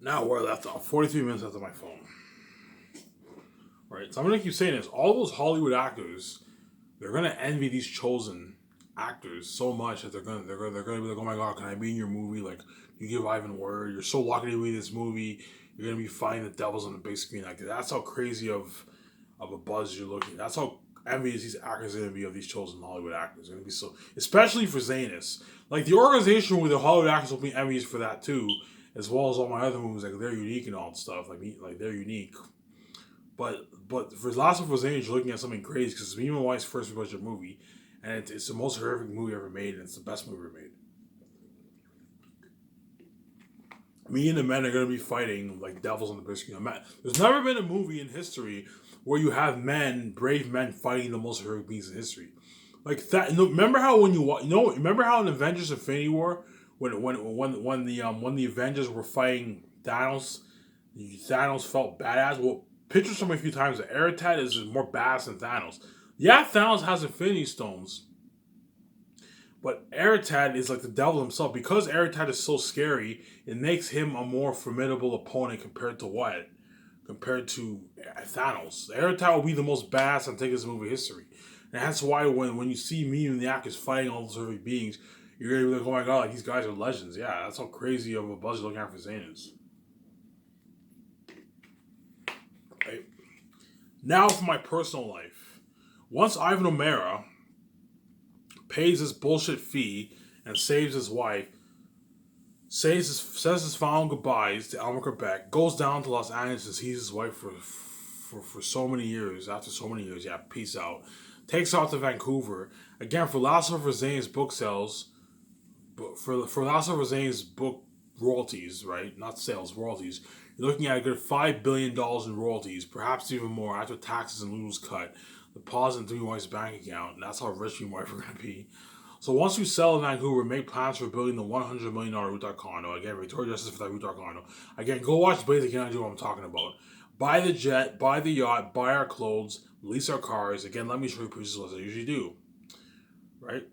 Now we're left off 43 minutes after my phone. Right, so I'm gonna keep saying this. All those Hollywood actors, they're gonna envy these chosen actors so much that they're gonna be like, oh my god, can I be in your movie? Like, you give Ivan word. You're so lucky to be in this movie. You're gonna be fighting the devils on the big screen. Like, that's how crazy of a buzz you're looking. That's how envious these actors are gonna be of these chosen Hollywood actors. They're gonna be so, especially for Zanus. Like, the organization with the Hollywood actors will be envious for that too, as well as all my other movies. Like, they're unique and all that stuff. Like they're unique. But for Last of Us Age, you're looking at something crazy because it's me and my wife's first budget movie, and it's the most horrific movie ever made, and it's the best movie ever made. Me and the men are going to be fighting like devils on the big screen. There's never been a movie in history where you have men, brave men, fighting the most heroic beings in history. Like that. Remember how when remember how in Avengers: Infinity War, when the Avengers were fighting Thanos, Thanos felt badass. Well, pictures from a few times that Eritad is more badass than Thanos. Yeah, Thanos has Infinity Stones, but Eritad is like the devil himself. Because Eritad is so scary, it makes him a more formidable opponent compared to what? Compared to Thanos. Eritad will be the most badass and take this movie history. And that's why when you see me and the actors fighting all those horrific beings, you're gonna be like, oh my god, like, these guys are legends. Yeah, that's how crazy of a buzz you're looking at for Zayn is. Right? Now for my personal life. Once Ivan O'Mara pays his bullshit fee and saves his wife, says his final goodbyes to Elmer Quebec, goes down to Los Angeles and sees his wife for so many years. After so many years, yeah, peace out. Takes off to Vancouver. Again, for Last of Zane's book sales, for Last of Zane's book royalties, right? Not sales, royalties. You're looking at a good $5 billion in royalties, perhaps even more after taxes and loose cut. Deposit into your wife's bank account, and that's how rich your wife are going to be. So once you sell in Vancouver, make plans for building the $100 million rooftop condo. Again, Victoria Justice for that rooftop condo. Again, go watch Blaze again and do what I'm talking about. Buy the jet, buy the yacht, buy our clothes, lease our cars. Again, let me show you pieces as I usually do. Right?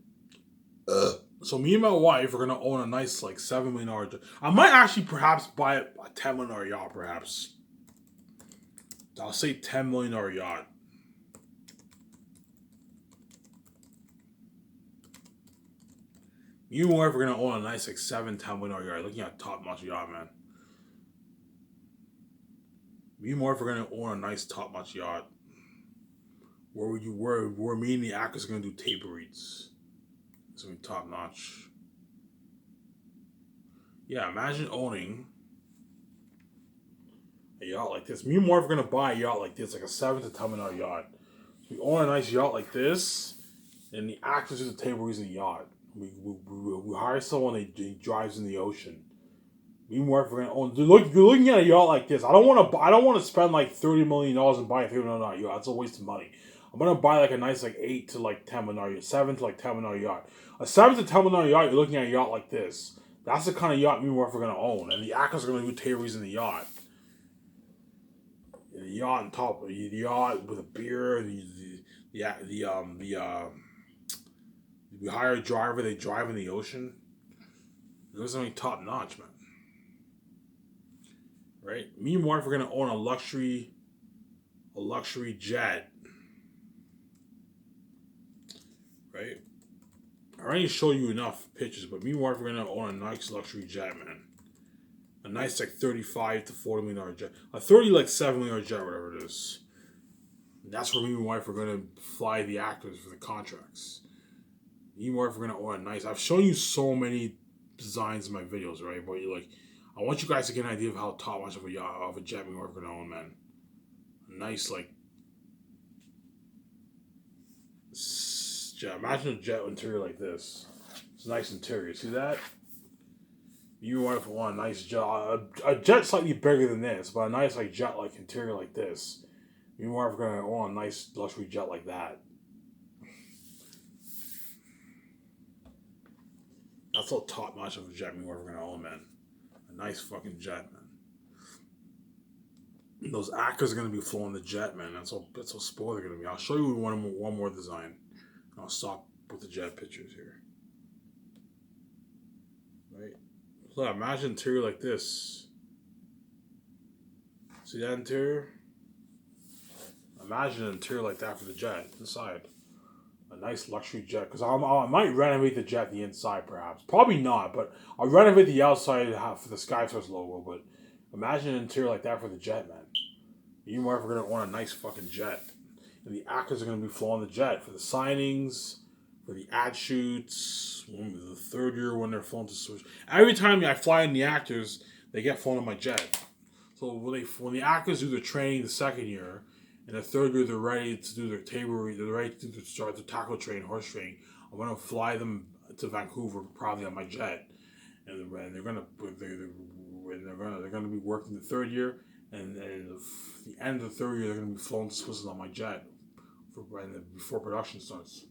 So me and my wife are gonna own a nice like $7 million jet. I might actually perhaps buy a $10 million yacht, perhaps. I'll say $10 million yacht. Me and my wife are gonna own a nice like $10 million yacht. Looking at top notch yacht, man. Me and my wife are gonna own a nice top notch yacht. Where me and the actors are gonna do tape reads. It's gonna be top notch. Yeah, imagine owning a yacht like this. Me and my wife are gonna buy a yacht like this, like a $7 to $10 million yacht. So we own a nice yacht like this, and the actors do the table reads in the yacht. We hire someone that drives in the ocean. Me and my wife are gonna own. You're looking at a yacht like this. I don't want to spend like $30 million and buy a $30 million yacht. That's a waste of money. I'm gonna buy like a nice like $8 to like $10 million yacht, $7 to like $10 million yacht. A $7 to $10 million yacht. You're looking at a yacht like this. That's the kind of yacht me and my wife are gonna own, and the actors are gonna do tables in the yacht. The yacht on top, the yacht with a beer. We hire a driver. They drive in the ocean. It was something top notch, man. Right? Me and my wife are gonna own a luxury jet. Right? I already showed you enough pictures, but me and my wife are gonna own a nice luxury jet, man. A nice like $35 to $40 million jet. A 30 like $7 million jet, whatever it is. And that's where me and my wife are gonna fly the actors for the contracts. Me and my wife are gonna own a nice. I've shown you so many designs in my videos, right? But you're like, I want you guys to get an idea of how top much of a yacht, of a jet me and my wife are gonna own, man. A nice like jet. Imagine a jet interior like this. It's a nice interior. See that? You want to want a nice jet, a jet slightly bigger than this, but a nice like jet like interior like this. You are gonna want a nice luxury jet like that. That's how top notch of a jet we were gonna own, man. A nice fucking jet, man. And those actors are gonna be flying the jet, man. That's how spoiled they're gonna be. I'll show you one more design. I'll stop with the jet pictures here. Right. So imagine interior like this. See that interior? Imagine an interior like that for the jet inside. A nice luxury jet. Because I might renovate the jet the inside, perhaps. Probably not, but I'll renovate the outside for the SkySource logo. But imagine an interior like that for the jet, man. You and your wife are going to own a nice fucking jet. And the actors are going to be flying the jet for the signings, for the ad shoots, the third year when they're flown to switch. Every time I fly in the actors, they get flown on my jet. So when the actors do their training the second year, and the third year they're ready to do their table, they're ready to start the tackle train, horse train. I'm gonna fly them to Vancouver probably on my jet, and they're gonna be working the third year, and the end of the third year they're gonna be flown to Switzerland on my jet before production starts.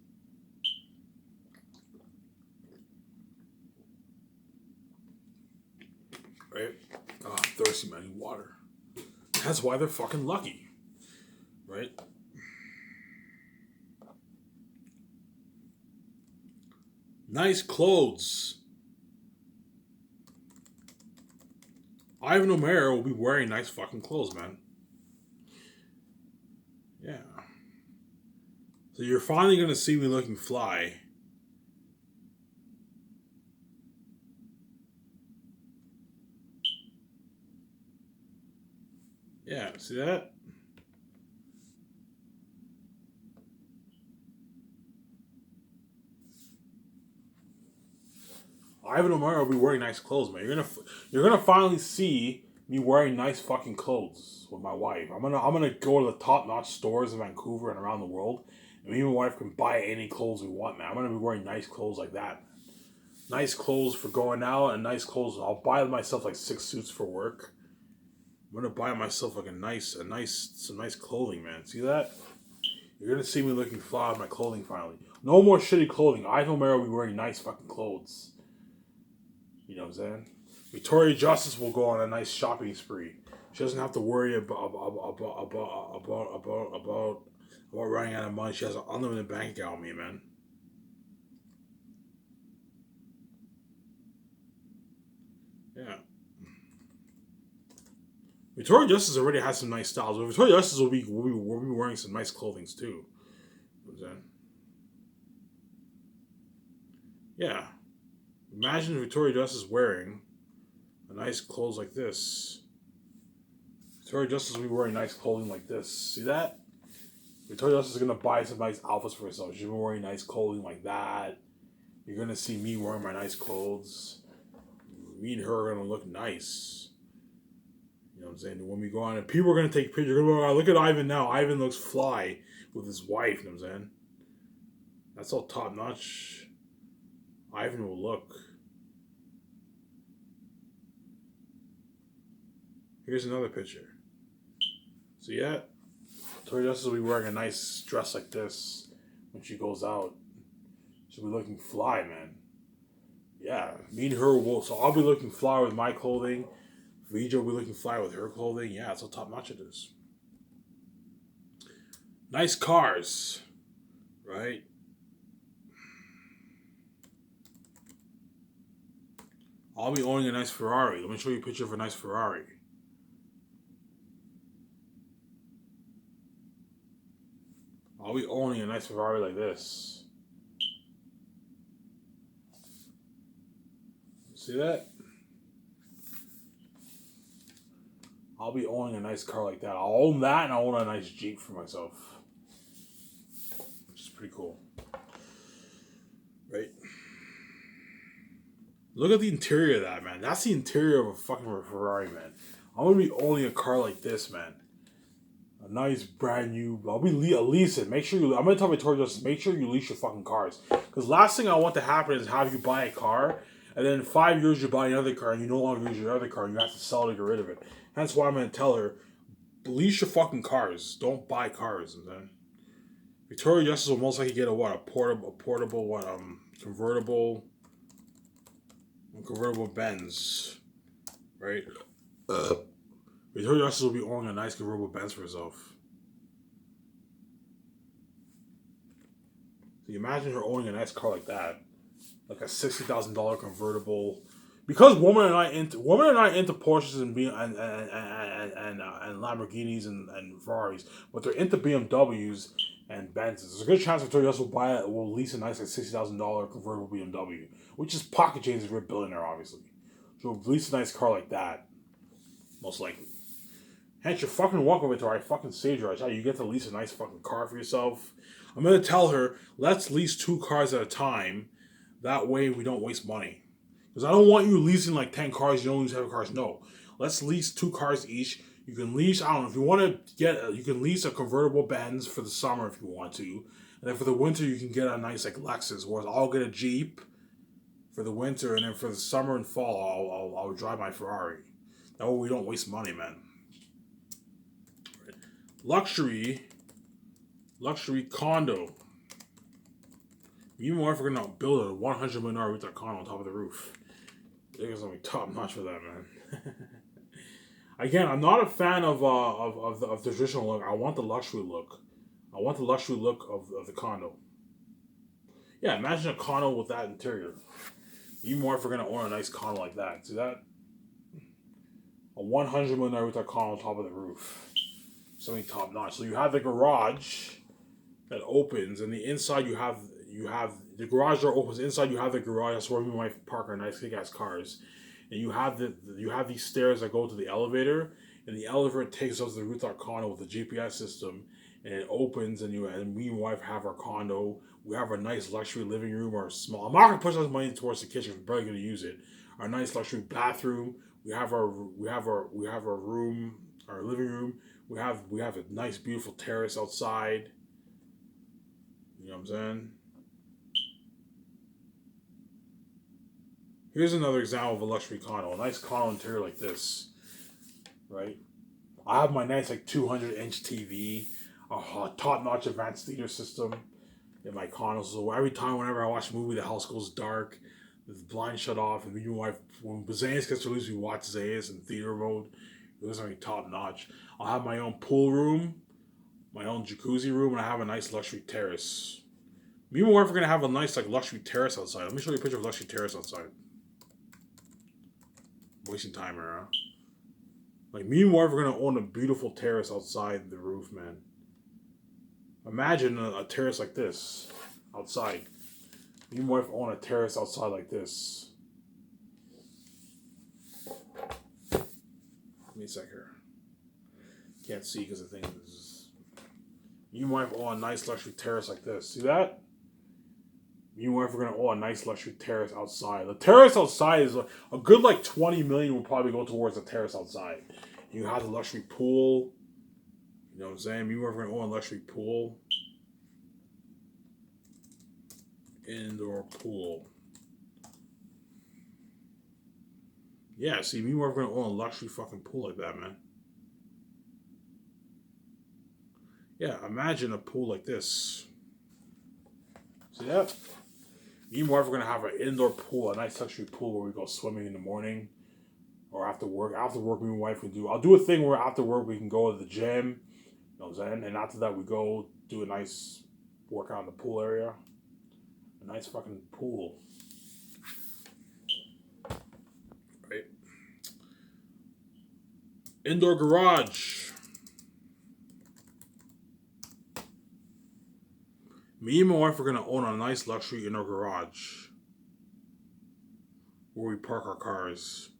Right? Oh, I'm thirsty, man. I need water. That's why they're fucking lucky. Right? Nice clothes. Ivan O'Mara will be wearing nice fucking clothes, man. Yeah. So you're finally going to see me looking fly. Yeah, see that? Ivan O'Mara will be wearing nice clothes, man. You're gonna finally see me wearing nice fucking clothes with my wife. I'm gonna go to the top notch stores in Vancouver and around the world, and me and my wife can buy any clothes we want, man. I'm gonna be wearing nice clothes like that. Nice clothes for going out and nice clothes. I'll buy myself like 6 suits for work. I'm gonna buy myself like some nice clothing, man. See that? You're gonna see me looking fly with my clothing finally. No more shitty clothing. Ivan O'Mara will be wearing nice fucking clothes. You know what I'm saying? Victoria Justice will go on a nice shopping spree. She doesn't have to worry about running out of money. She has an unlimited bank account with me, man. Yeah. Victoria Justice already has some nice styles, but Victoria Justice will be wearing some nice clothing too. You know what I'm saying? Yeah. Imagine Victoria Justice wearing a nice clothes like this. Victoria Justice will be wearing nice clothing like this. See that? Victoria Justice is gonna buy some nice outfits for herself. She's been wearing nice clothing like that. You're gonna see me wearing my nice clothes. Me and her are gonna look nice. You know what I'm saying? When we go on, and people are gonna take pictures. They're gonna go, look at Ivan now. Ivan looks fly with his wife. You know what I'm saying? That's all top notch. Ivan will look. Here's another picture. See that? Victoria Justice will be wearing a nice dress like this when she goes out. She'll be looking fly, man. Yeah, me and her will. So I'll be looking fly with my clothing. Vija will be looking fly with her clothing. Yeah, that's how top notch it is. Nice cars, right? I'll be owning a nice Ferrari. Let me show you a picture of a nice Ferrari. I'll be owning a nice Ferrari like this. See that? I'll be owning a nice car like that. I'll own that and I'll own a nice Jeep for myself. Which is pretty cool. Right? Look at the interior of that, man. That's the interior of a fucking Ferrari, man. I'm gonna be owning a car like this, man. A nice brand new. I'll be leasing. Make sure you. I'm gonna tell Victoria Justice. Make sure you lease your fucking cars. Because last thing I want to happen is have you buy a car, and then in 5 years you buy another car, and you no longer use your other car, and you have to sell it to get rid of it. That's why I'm gonna tell her, lease your fucking cars. Don't buy cars. And then Victoria Justice will most likely get a convertible Benz, right? Victoria Justice will be owning a nice convertible Benz for herself. So you imagine her owning a nice car like that, like a $60,000 convertible because women are into Porsches and and Lamborghinis and Ferraris, but they're into BMWs and Benzes. There's a good chance Victoria will lease a nice like $60,000 convertible BMW, which is pocket change if you're a billionaire, obviously. So lease a nice car like that, most likely. Hence, you're fucking welcome to I fucking saved her. I tell you, you get to lease a nice fucking car for yourself. I'm gonna tell her, let's lease 2 cars at a time. That way we don't waste money. Because I don't want you leasing like 10 cars, you don't lease 7 cars. No. Let's lease 2 cars each. You can lease, I don't know, if you want to you can lease a convertible Benz for the summer if you want to. And then for the winter, you can get a nice like Lexus. Whereas I'll get a Jeep for the winter. And then for the summer and fall, I'll drive my Ferrari. That way we don't waste money, man. Luxury condo. Me and my wife are gonna build a $100 million rooftop condo on top of the roof. It's gonna be top notch for that, man. Again, I'm not a fan of the traditional look. I want the luxury look. I want the luxury look of the condo. Yeah, imagine a condo with that interior. Me and my wife are gonna own a nice condo like that. See that? A $100 million rooftop condo on top of the roof. Something top notch. So you have the garage that opens, and the inside you have the garage door opens. Inside you have the garage. That's where we might park our nice big ass cars. And you have these stairs that go to the elevator, and the elevator takes us to the rooftop condo with the GPS system, and it opens, and me and my wife have our condo. We have our nice luxury living room, or small. I'm not gonna push that money towards the kitchen. We're barely gonna use it. Our nice luxury bathroom. We have our room, our living room. We have a nice, beautiful terrace outside. You know what I'm saying? Here's another example of a luxury condo. A nice condo interior like this, right? I have my nice like 200-inch TV, a top-notch advanced theater system in my condo. So whenever I watch a movie, the house goes dark, the blinds shut off, and me and my wife, when Miscellaneous gets released, we watch Miscellaneous in theater mode. It was like top notch. I'll have my own pool room, my own jacuzzi room, and I have a nice luxury terrace. Me and my wife are gonna have a nice like luxury terrace outside. Let me show you a picture of luxury terrace outside. Wasting time here, huh? Like me and my wife are gonna own a beautiful terrace outside the roof, man. Imagine a terrace like this outside. Me and my wife own a terrace outside like this. Give me a sec here. Can't see because the thing is. Me and my wife own a nice luxury terrace like this. See that? Me and my wife are gonna own a nice luxury terrace outside. The terrace outside is a good like 20 million will probably go towards the terrace outside. You have the luxury pool. You know what I'm saying? Me and my wife are gonna own a luxury pool. Indoor pool. Yeah, see, me and my wife are gonna own a luxury fucking pool like that, man. Yeah, imagine a pool like this. See that? Me and my wife are gonna have an indoor pool, a nice luxury pool where we go swimming in the morning or after work. After work, me and my wife can do. I'll do a thing where after work we can go to the gym. You know what I'm saying? And after that, we go do a nice workout in the pool area. A nice fucking pool. Right? Indoor garage. Me and my wife are gonna own a nice luxury indoor garage where we park our cars.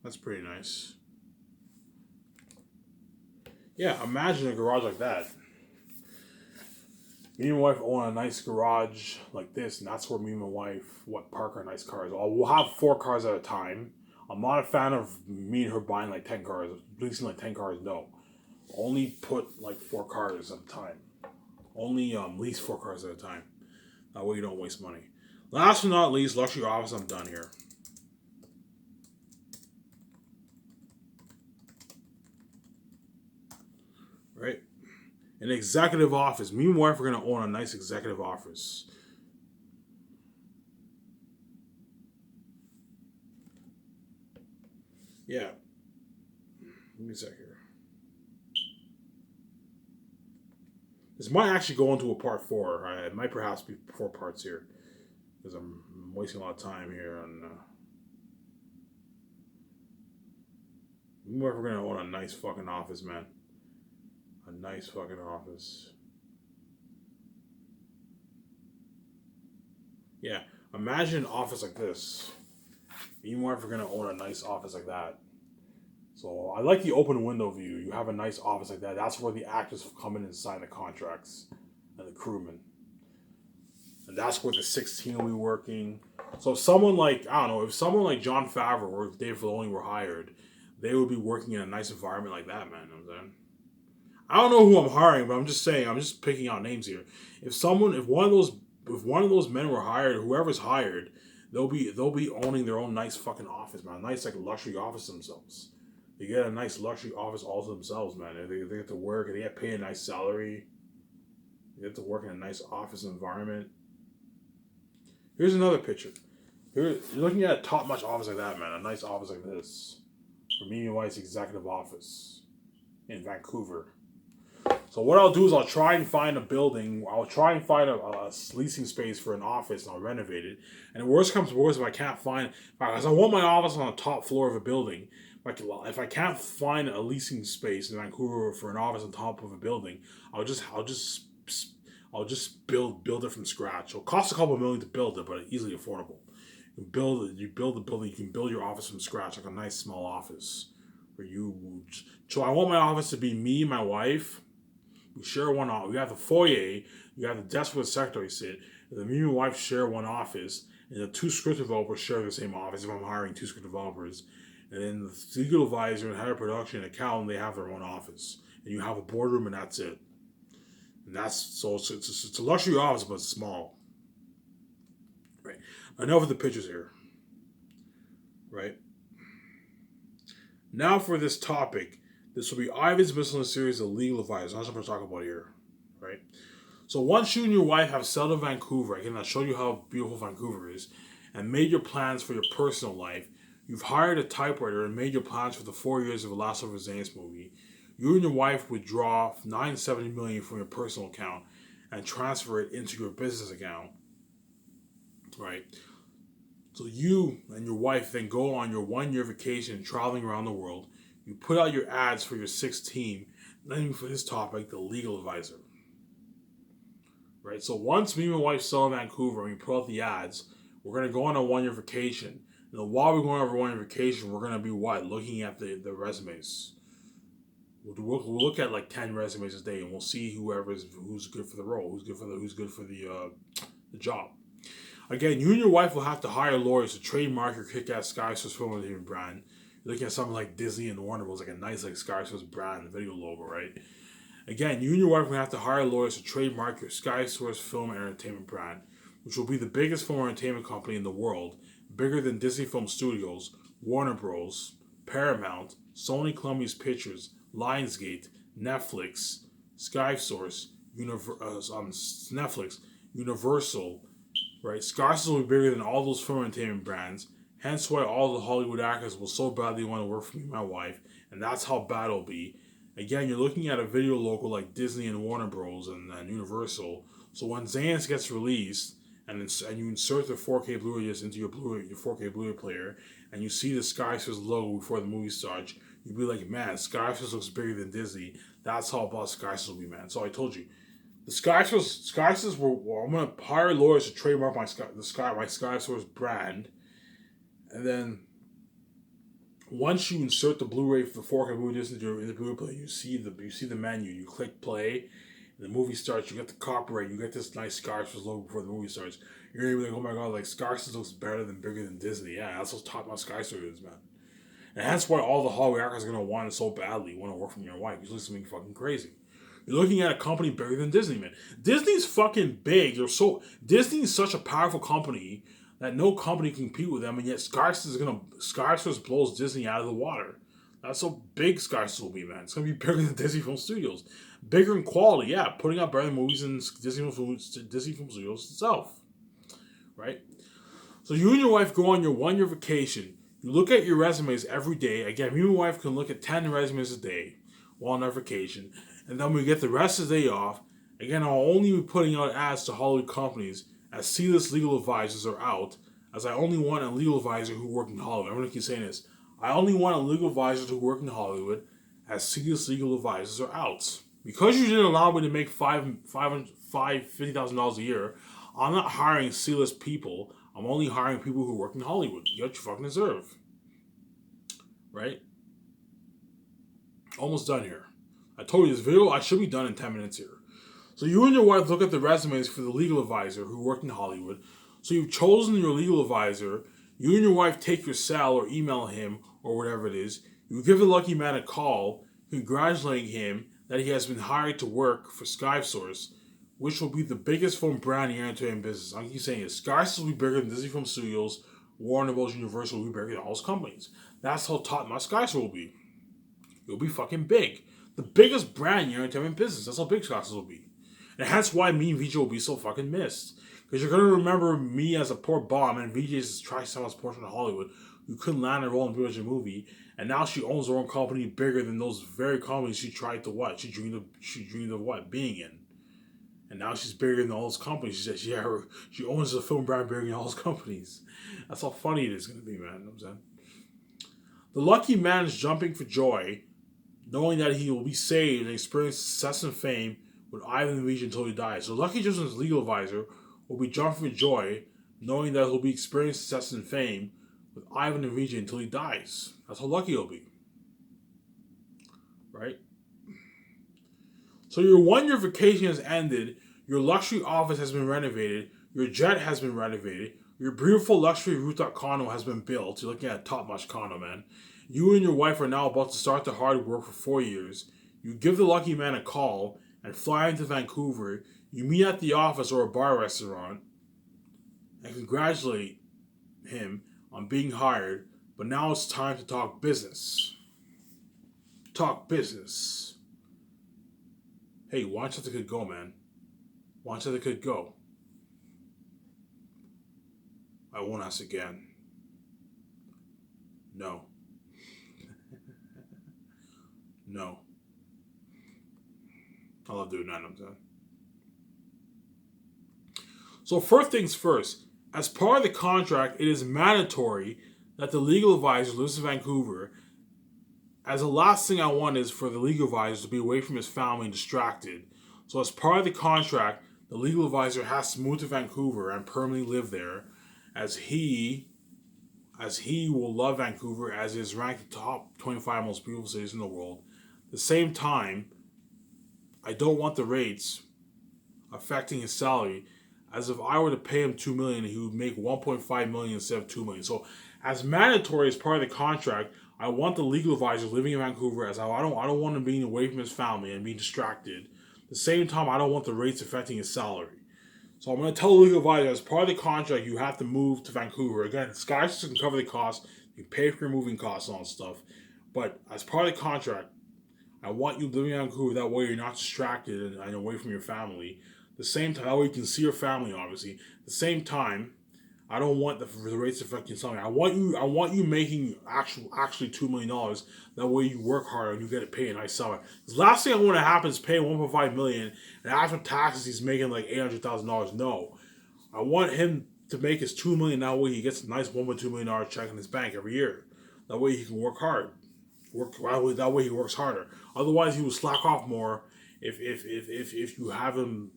That's pretty nice. Yeah, imagine a garage like that. Me and my wife own a nice garage like this, and that's where me and my wife park our nice cars. We'll have 4 cars at a time. I'm not a fan of me and her buying like 10 cars, leasing like 10 cars. No, only put like 4 cars at a time. Only lease 4 cars at a time. That way you don't waste money. Last but not least, luxury office. I'm done here. Right? An executive office. Me and my wife are going to own a nice executive office. Yeah. Let me a sec here. This might actually go into a part 4. It might perhaps be 4 parts here because I'm wasting a lot of time here on. We're gonna own a nice fucking office, man. A nice fucking office. Yeah, imagine an office like this. Me and my wife are gonna own a nice office like that. So I like the open window view. You have a nice office like that. That's where the actors come in and sign the contracts, and the crewmen. And that's where the 16 will be working. So if someone like, I don't know, if someone like Jon Favreau or Dave Filoni were hired, they would be working in a nice environment like that, man. You know what I'm saying? I don't know who I'm hiring, but I'm just saying, I'm just picking out names here. If one of those men were hired, whoever's hired, they'll be owning their own nice fucking office, man. A nice like luxury office themselves. They get a nice luxury office all to themselves, man. They get to work, they get paid a nice salary. They get to work in a nice office environment. Here's another picture. You're looking at a top-notch office like that, man. A nice office like this. For me and White's executive office in Vancouver. So what I'll do is I'll try and find a building. I'll try and find a leasing space for an office, and I'll renovate it. And worst comes to worst, if I can't find, because I want my office on the top floor of a building. If I can't find a leasing space in Vancouver for an office on top of a building, I'll just build it from scratch. It'll cost a couple of million to build it, but it's easily affordable. You build the building. You can build your office from scratch, like a nice small office. So I want my office to be me, my wife. We share one office. We have the foyer. You have the desk where the secretary sit. And then me and my wife share one office. And the 2 script developers share the same office if I'm hiring 2 script developers. And then the legal advisor and head of production and accountant, they have their own office. And you have a boardroom, and that's it. And it's a luxury office, but it's small. Right. Enough of the pictures here. Right. Now for this topic. This will be Ivan's Miscellaneous series of legal advice. That's what we're talking about here. Right. So once you and your wife have settled in Vancouver, again, I'll show you how beautiful Vancouver is, and made your plans for your personal life, you've hired a typewriter and made your plans for the 4 years of the Last of Miscellaneous movie, you and your wife withdraw $970 million from your personal account and transfer it into your business account. Right. So you and your wife then go on your 1-year vacation traveling around the world. You put out your ads for your 6th team, then for this topic, the legal advisor. Right. So once me and my wife sell in Vancouver and we put out the ads, we're going to go on a 1-year vacation. And while we're going on a 1-year vacation, we're going to be looking at the resumes. We'll look at like 10 resumes a day, and we'll see who's good for the role, who's good for the job. Again, you and your wife will have to hire lawyers to trademark your kick-ass Skysource film entertainment brand. You're looking at something like Disney and Warner Bros., like a nice like Skysource brand, video logo, right? Again, you and your wife will have to hire lawyers to trademark your Skysource film and entertainment brand, which will be the biggest film entertainment company in the world, bigger than Disney Film Studios, Warner Bros., Paramount, Sony Columbia Pictures, Lionsgate, Netflix, Skysource, Netflix, Universal, right? Skysource will be bigger than all those film entertainment brands. Hence why all the Hollywood actors will so badly want to work for me and my wife, and that's how bad it'll be. Again, you're looking at a video logo like Disney and Warner Bros. and Universal. So when Xanax gets released, and you insert the 4K Blu-ray disc into your 4K Blu-ray player, and you see the Skysource logo before the movie starts, you'd be like, man, Skysource looks bigger than Disney. That's how about Skysource will be, man. So I told you, the Skysource I'm gonna hire lawyers to trademark my Skysource brand, and then once you insert the Blu-ray for the 4K Blu-ray disc in the Blu-ray player, you see the menu. You click play. The movie starts, you get the copyright, you get this nice Skysource logo before the movie starts. You're gonna be like, oh my god, like Skysource looks bigger than Disney. Yeah, that's how top notch Skysource is, man. And that's why all the Hollywood actors are gonna want it so badly, want to work from your wife. You're listening fucking crazy. You're looking at a company bigger than Disney, man. Disney's fucking big. Disney's such a powerful company that no company can compete with them, and yet Skysource blows Disney out of the water. That's how big Skysource will be, man. It's gonna be bigger than Disney Film Studios. Bigger in quality, yeah. Putting out better movies than Disney Film Studios itself. Right? So you and your wife go on your 1-year vacation. You look at your resumes every day. Again, me and my wife can look at 10 resumes a day while on our vacation. And then we get the rest of the day off. Again, I'll only be putting out ads to Hollywood companies as C-list legal advisors are out, as I only want a legal advisor who work in Hollywood. I'm going to keep saying this. I only want a legal advisor who work in Hollywood as C-list legal advisors are out. Because you didn't allow me to make $50,000 a year, I'm not hiring C-list people. I'm only hiring people who work in Hollywood. You get what you fucking deserve. Right? Almost done here. I told you this video, I should be done in 10 minutes here. So you and your wife look at the resumes for the legal advisor who worked in Hollywood. So you've chosen your legal advisor. You and your wife take your cell or email him or whatever it is. You give the lucky man a call, congratulating him that he has been hired to work for SkySource, which will be the biggest film brand in the entertainment business. I keep saying it. SkySource will be bigger than Disney Film Studios, Warner Bros. Universal will be bigger than all those companies. That's how top-notch SkySource will be. It'll be fucking big. The biggest brand in your entertainment business. That's how big SkySource will be. And that's why me and VJ will be so fucking missed. Because you're going to remember me as a poor bum and VJ's Tri-Cinemas portion of Hollywood who couldn't land a role in a movie. And now she owns her own company bigger than those very companies she tried to what? She dreamed of what? Being in. And now she's bigger than all those companies. She owns a film brand bigger than all those companies. That's how funny it is going to be, man. You know what I'm saying? The lucky man is jumping for joy, knowing that he will be saved and experience success and fame with Ivan and Vijay until he dies. So Lucky Justin's legal advisor will be jumping for joy, knowing that he'll be experiencing success and fame with Ivan and Vijay until he dies. That's how lucky he'll be. Right? So your 1-year vacation has ended, your luxury office has been renovated, your jet has been renovated, your beautiful luxury rooftop condo has been built. You're looking at a top-notch condo, man. You and your wife are now about to start the hard work for 4 years. You give the lucky man a call and fly into Vancouver. You meet at the office or a bar restaurant and congratulate him on being hired. But now it's time to talk business. Talk business. Hey, why don't you let the kid go, man? Why don't you let the kid go? I won't ask again. No. No. I love doing that, I'm saying. So first things first, as part of the contract, it is mandatory that the legal advisor lives in Vancouver. As the last thing I want is for the legal advisor to be away from his family and distracted. So as part of the contract, the legal advisor has to move to Vancouver and permanently live there, as he will love Vancouver, as it is ranked the top 25 most beautiful cities in the world. At the same time, I don't want the rates affecting his salary, as if I were to pay him $2 million, he would make $1.5 million instead of $2 million. So, as mandatory as part of the contract, I want the legal advisor living in Vancouver, as I don't want him being away from his family and being distracted. At the same time, I don't want the rates affecting his salary. So I'm going to tell the legal advisor, as part of the contract, you have to move to Vancouver. Again, SkySource can cover the costs, you pay for your moving costs and all that stuff. But as part of the contract, I want you living in Vancouver. That way you're not distracted and away from your family. At the same time, that way you can see your family, obviously. At the same time, I don't want the rates affecting salary. I want you making actually $2 million. That way you work harder and you get to pay a nice salary. The last thing I want to happen is pay $1.5 million and after taxes he's making like $800,000. No, I want him to make his $2 million. That way he gets a nice $1.2 million check in his bank every year. That way he can work hard. That way he works harder. Otherwise he will slack off more if you have him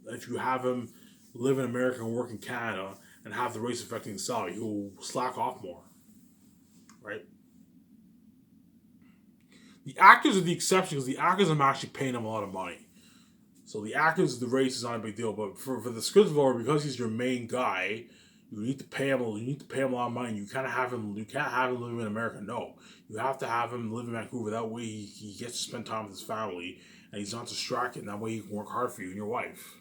live in America and work in Canada and have the rates affecting his salary. He will slack off more. Right? The actors are the exception because the actors I'm actually paying them a lot of money. So the actors, the rates is not a big deal. But for the script developer, because he's your main guy, you need to pay him a lot of money. You can't have him live in America. No. You have to have him live in Vancouver. That way he gets to spend time with his family and he's not distracted. And that way he can work hard for you and your wife.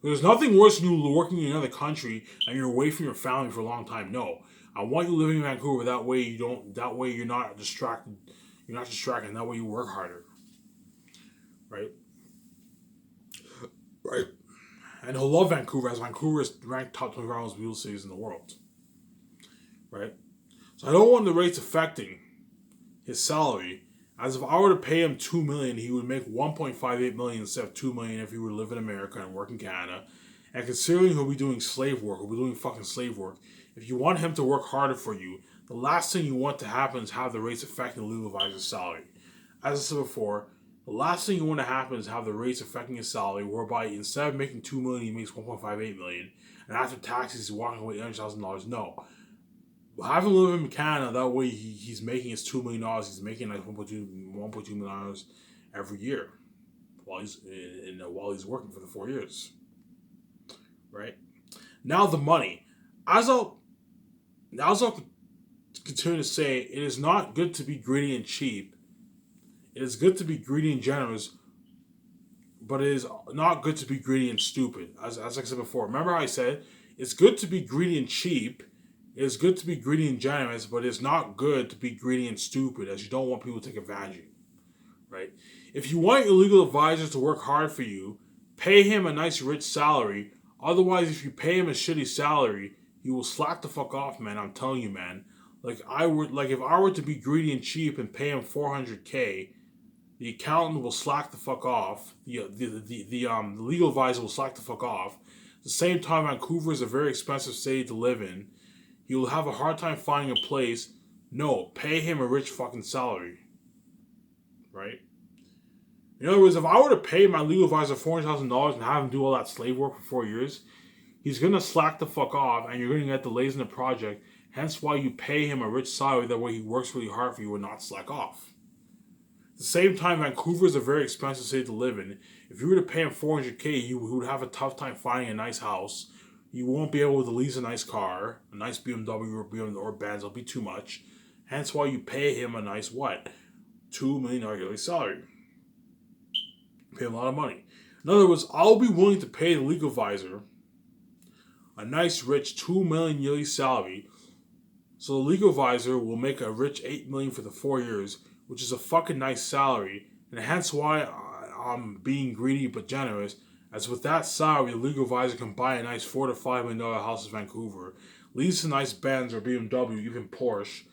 There's nothing worse than you working in another country and you're away from your family for a long time. No. I want you living in Vancouver. That way you're not distracted. You're not distracted. That way you work harder. Right? Right. And he'll love Vancouver, as Vancouver is ranked top 25 most beautiful cities in the world. Right? So I don't want the rates affecting his salary, As if I were to pay him $2 million, he would make $1.58 million instead of $2 million if he were to live in America and work in Canada. And considering he'll be doing slave work, he'll be doing fucking slave work. If you want him to work harder for you, the last thing you want to happen is have the rates affecting the legal advisor's salary. As I said before, the last thing you want to happen is have the rates affecting his salary, whereby instead of making $2 million, he makes $1.58 million, and after taxes, he's walking away $800,000. No, have him live in Canada. That way, he's making his $2 million. He's making like $1.2 million every year while he's working for the 4 years. Right now, the money. As I'll continue to say, it is not good to be greedy and cheap. It is good to be greedy and generous, but it is not good to be greedy and stupid. As I said before, remember how I said it's good to be greedy and cheap. It is good to be greedy and generous, but it's not good to be greedy and stupid, as you don't want people to take advantage of you. Right? If you want your legal advisor to work hard for you, pay him a nice rich salary. Otherwise, if you pay him a shitty salary, he will slack the fuck off, man. I'm telling you, man. If I were to be greedy and cheap and pay him $400K, the accountant will slack the fuck off. The legal advisor will slack the fuck off. At the same time, Vancouver is a very expensive city to live in. He will have a hard time finding a place. No, pay him a rich fucking salary. Right? In other words, if I were to pay my legal advisor $400,000 and have him do all that slave work for 4 years, he's going to slack the fuck off and you're going to get delays in the project. Hence why you pay him a rich salary. That way he works really hard for you and not slack off. At the same time, Vancouver is a very expensive city to live in. If you were to pay him $400K, he would have a tough time finding a nice house. You won't be able to lease a nice car, a nice BMW or Benz. It'll be too much. Hence why you pay him a nice what? $2 million yearly salary. Pay him a lot of money. In other words, I'll be willing to pay the legal advisor a nice rich $2 million yearly salary, so the legal advisor will make a rich $8 million for the 4 years, which is a fucking nice salary, and hence why I'm being greedy but generous. As with that salary, the legal advisor can buy a nice $4 to $5 million house in Vancouver, lease a nice Benz or BMW, even Porsche,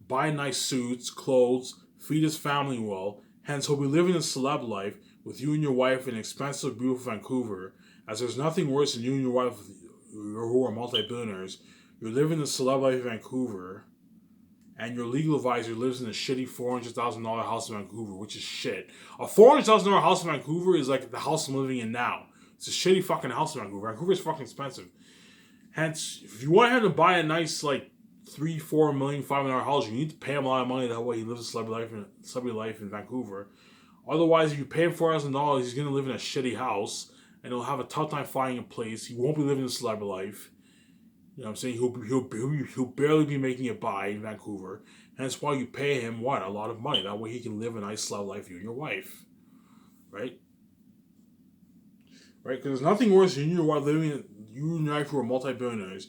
buy nice suits, clothes, feed his family well. Hence, he'll be living a celeb life with you and your wife in expensive, beautiful Vancouver. As there's nothing worse than you and your wife who are multi-billionaires. You're living the celeb life in Vancouver, and your legal advisor lives in a shitty $400,000 house in Vancouver, which is shit. A $400,000 house in Vancouver is like the house I'm living in now. It's a shitty fucking house in Vancouver. Vancouver is fucking expensive. Hence, if you want him to buy a nice like $3-4 million, $5 million house, you need to pay him a lot of money. That way, he lives a celebrity life in Vancouver. Otherwise, if you pay him $4,000, he's gonna live in a shitty house, and he'll have a tough time finding a place. He won't be living a celebrity life. You know what I'm saying? He'll barely be making it by in Vancouver. Hence why you pay him what? A lot of money. That way he can live a nice celebrity life, you and your wife. Right? Right? Because there's nothing worse than you and your wife who are multi-billionaires.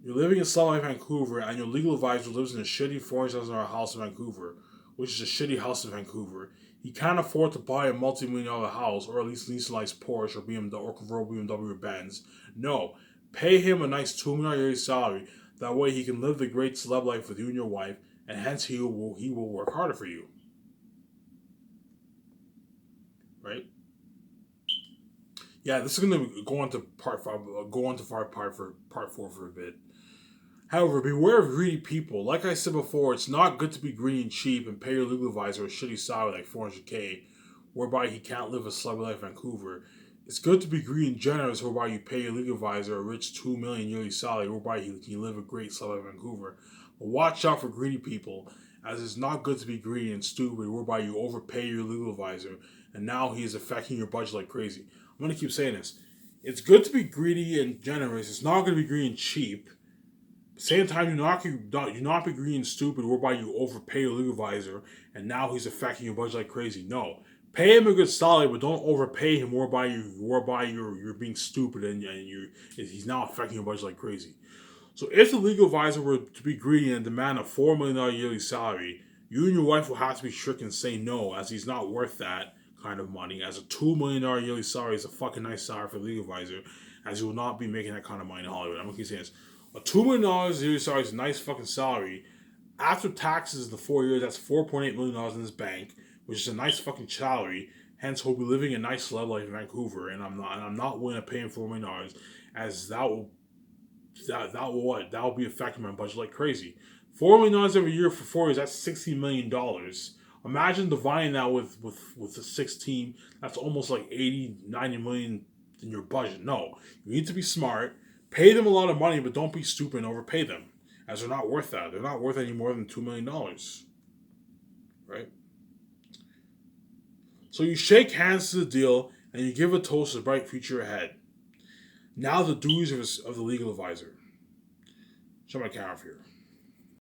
You're living in celebrity life in Vancouver, and your legal advisor lives in a shitty $400,000 house in Vancouver, which is a shitty house in Vancouver. He can't afford to buy a multi-million-dollar house, or at least lease a nice Porsche or BMW or convertible BMW or Benz. No, pay him a nice $2 million yearly salary. That way, he can live the great celeb life with you and your wife, and hence he will work harder for you. Right? Yeah, this is gonna go on to part 5. Go on to part 4 for a bit. However, beware of greedy people. Like I said before, it's not good to be greedy and cheap and pay your legal advisor a shitty salary like $400K, whereby he can't live a celebrity life in Vancouver. It's good to be greedy and generous, whereby you pay your legal advisor a rich $2 million yearly salary, whereby he can live a great celebrity life in Vancouver. But watch out for greedy people, as it's not good to be greedy and stupid, whereby you overpay your legal advisor, and now he is affecting your budget like crazy. I'm going to keep saying this. It's good to be greedy and generous. It's not going to be greedy and cheap. Same time, do not be greedy and stupid, whereby you overpay your legal advisor, and now he's affecting your budget like crazy. No, pay him a good salary, but don't overpay him, whereby you're being stupid and he's now affecting your budget like crazy. So, if the legal advisor were to be greedy and demand a $4 million yearly salary, you and your wife will have to be strict and say no, as he's not worth that kind of money. As a $2 million yearly salary is a fucking nice salary for the legal advisor, as you will not be making that kind of money in Hollywood. I'm gonna keep saying this. A $2 million yearly salary is a nice fucking salary, After taxes, the 4 years, that's $4.8 million in his bank, which is a nice fucking salary. Hence, he'll be living a nice celeb life in Vancouver, and I'm not willing to pay him $4 million, as that will be affecting my budget like crazy. $4 million every year for 4 years, that's $60 million. Imagine dividing that with the 16. That's almost like 80, 90 million in your budget. No, you need to be smart. Pay them a lot of money, but don't be stupid and overpay them, as they're not worth that. They're not worth any more than $2 million, right? So you shake hands to the deal and you give a toast to the bright future ahead. Now the duties of the legal advisor. Show my camera here.